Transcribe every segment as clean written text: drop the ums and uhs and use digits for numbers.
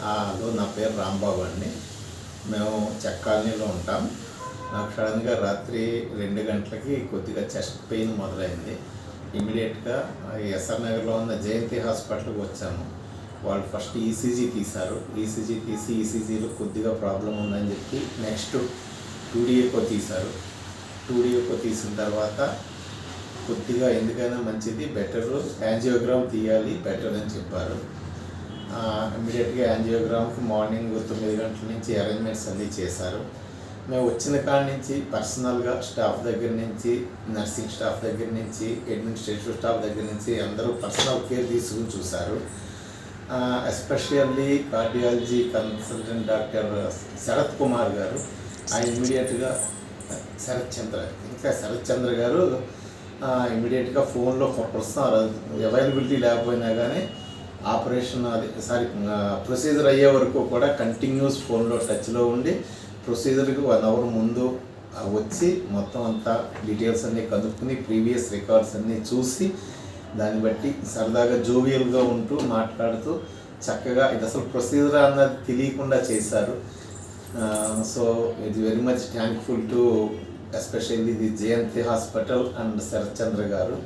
Hello, నా పేరు రాంబాబు అండి. మేము చెక్ కాలనీలో ఉంటాం. నాకు సడన్గా రాత్రి 2 గంటలకి కొద్దిగా చెస్ట్ పెయిన్ మొదలైంది. ఇమీడియట్గా ఎస్ఆర్ నగర్లో ఉన్న జయంతి హాస్పిటల్కి వచ్చాము. వాళ్ళు ఫస్ట్ ఈసీజీ తీశారు. ఈసీజీ తీసి ఈసీజీలో కొద్దిగా ప్రాబ్లం ఉందని చెప్పి నెక్స్ట్ 2D ఎకో తీశారు. 2D ఎకో తీసిన తర్వాత కొద్దిగా ఎందుకైనా మంచిది, బెటర్ యాంజియోగ్రామ్ తీయాలి బెటర్ అని చెప్పారు. ఇమ్మీడియట్గా యాంజియోగ్రామ్కి మార్నింగ్ 9 గంటల నుంచి అరేంజ్మెంట్స్ అన్నీ చేశారు. మేము వచ్చిన కాడి నుంచి పర్సనల్గా స్టాఫ్ దగ్గర నుంచి, నర్సింగ్ స్టాఫ్ దగ్గర నుంచి, అడ్మినిస్ట్రేటివ్ స్టాఫ్ దగ్గర నుంచి అందరూ పర్సనల్ కేర్ తీసుకుని చూశారు. Especially cardiology consultant doctor Sharath Kumar garu, ఆయన ఇమ్మీడియట్గా శరత్ చంద్ర గారు ఇమ్మీడియట్గా ఫోన్లో ప్రస్తుతం అవైలబిలిటీ లేకపోయినా కానీ ఆపరేషన్ ప్రొసీజర్ అయ్యే వరకు కూడా కంటిన్యూస్ ఫోన్లో టచ్లో ఉండి ప్రొసీజర్కి 1 అవర్ ముందు వచ్చి మొత్తం అంతా డీటెయిల్స్ అన్నీ కనుక్కుని ప్రీవియస్ రికార్డ్స్ అన్నీ చూసి దాన్ని బట్టి సరదాగా జోవియల్గా ఉంటూ మాట్లాడుతూ చక్కగా ఇది అసలు ప్రొసీజర్ అన్నది తెలియకుండా చేశారు. సో ఇది very much thankful to especially the Jayanthi hospital and Sharath Chandra garu.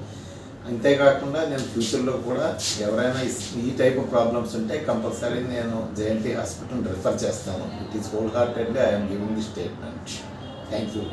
అంతేకాకుండా నేను ఫ్యూచర్లో కూడా ఎవరైనా ఈ టైప్ ఆఫ్ ప్రాబ్లమ్స్ ఉంటే కంపల్సరీ నేను జయంతి హాస్పిటల్ రిఫర్ చేస్తాను. It is wholeheartedly I'm giving the statement. Thank you.